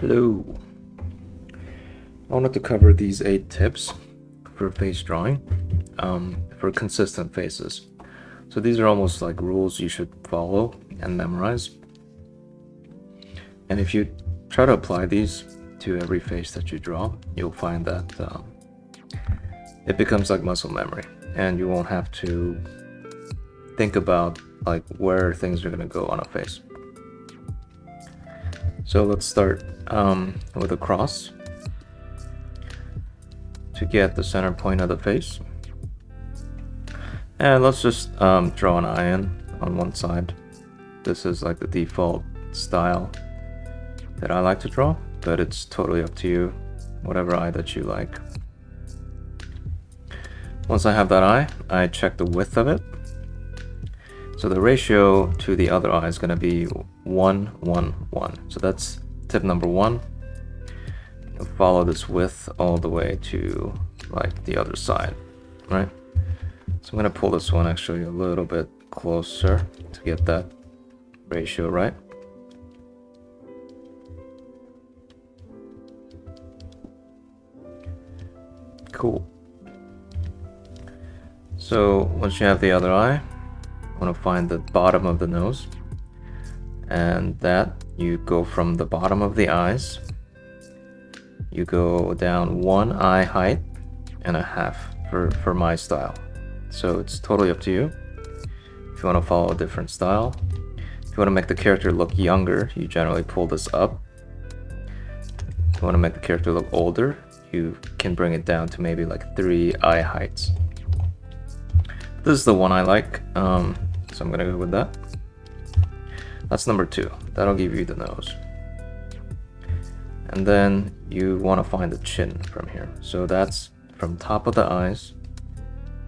Hello. I wanted to cover these 8 tips for face drawing for consistent faces. So these are almost like rules you should follow and memorize. And if you try to apply these to every face that you draw, you'll find that it becomes like muscle memory, and you won't have to think about like where things are gonna go on a face. So let's start with a cross to get the center point of the face. And let's just draw an eye in on one side. This is like the default style that I like to draw, but it's totally up to you, whatever eye that you like. Once I have that eye, I check the width of it. So the ratio to the other eye is going to be 1, 1, 1. So that's tip number 1. You'll follow this width all the way to like the other side, right? So I'm going to pull this one actually a little bit closer to get that ratio right. Cool. So once you have the other eye, I want to find the bottom of the nose, and that you go from the bottom of the eyes, you go down 1 eye height and a half for my style. So it's totally up to you if you want to follow a different style. If you want to make the character look younger, you generally pull this up. If you want to make the character look older, you can bring it down to maybe like 3 eye heights. This is the one I like, so I'm gonna go with that. That's number 2. That'll give you the nose. And then you want to find the chin from here. So that's from top of the eyes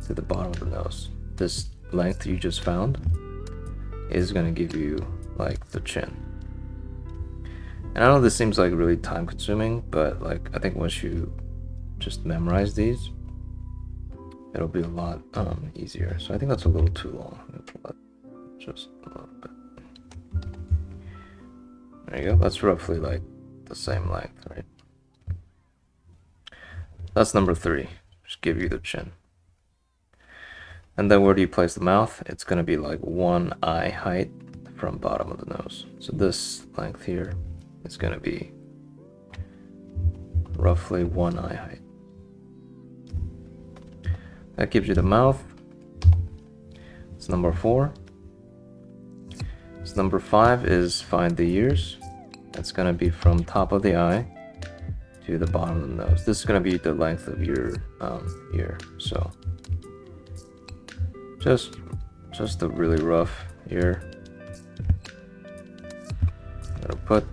to the bottom of the nose. This length you just found is gonna give you like the chin. And I know this seems like really time consuming, but like I think once you just memorize these, it'll be a lot easier. So I think that's a little too long. Just a little bit. There you go. That's roughly like the same length, right? That's number 3. Just give you the chin. And then where do you place the mouth? It's going to be like 1 eye height from bottom of the nose. So this length here is going to be roughly 1 eye height. That gives you the mouth. It's number 4. It's number 5 is find the ears. That's going to be from top of the eye to the bottom of the nose. This is going to be the length of your ear. So just a really rough ear. I'm gonna put.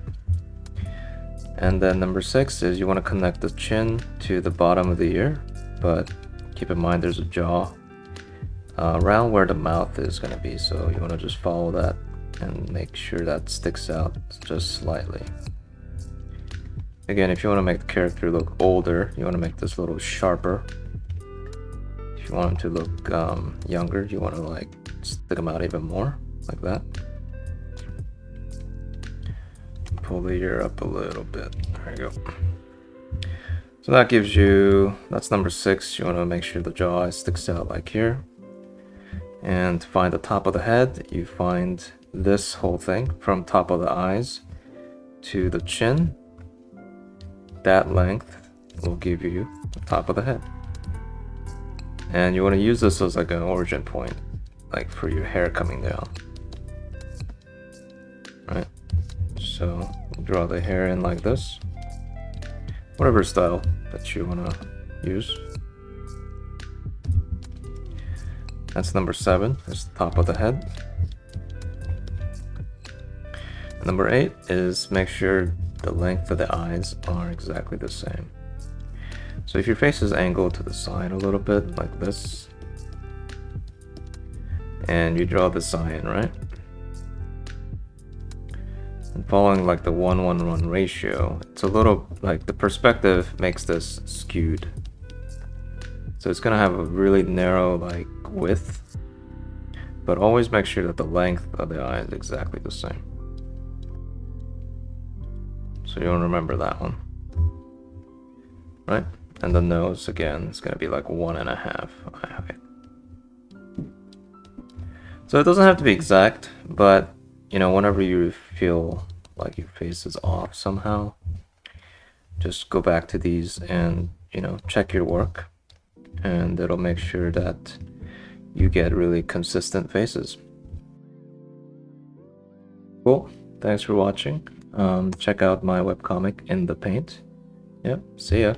And then number 6 is you want to connect the chin to the bottom of the ear, but keep in mind there's a jaw around where the mouth is going to be, so you want to just follow that and make sure that sticks out just slightly. Again, if you want to make the character look older, you want to make this a little sharper. If you want him to look younger, you want to like stick them out even more, like that. Pull the ear up a little bit. There you go. So that gives you, that's number 6. You want to make sure the jaw sticks out like here. And to find the top of the head, you find this whole thing from top of the eyes to the chin. That length will give you the top of the head. And you want to use this as like an origin point, like for your hair coming down. Right? So draw the hair in like this. Whatever style that you want to use. That's number 7, is the top of the head. Number 8 is make sure the length of the eyes are exactly the same. So if your face is angled to the side a little bit, like this, and you draw this eye in, right? And following like the 1:1:1 ratio, it's a little like the perspective makes this skewed. So it's gonna have a really narrow like width, but always make sure that the length of the eye is exactly the same. so you'll remember that one, right? And the nose again is gonna be like 1.5 eye height. So it doesn't have to be exact, but you know, whenever you feel like your face is off somehow, just go back to these and, you know, check your work, and it'll make sure that you get really consistent faces. Cool. Thanks for watching. Check out my webcomic In the Paint. Yep, see ya.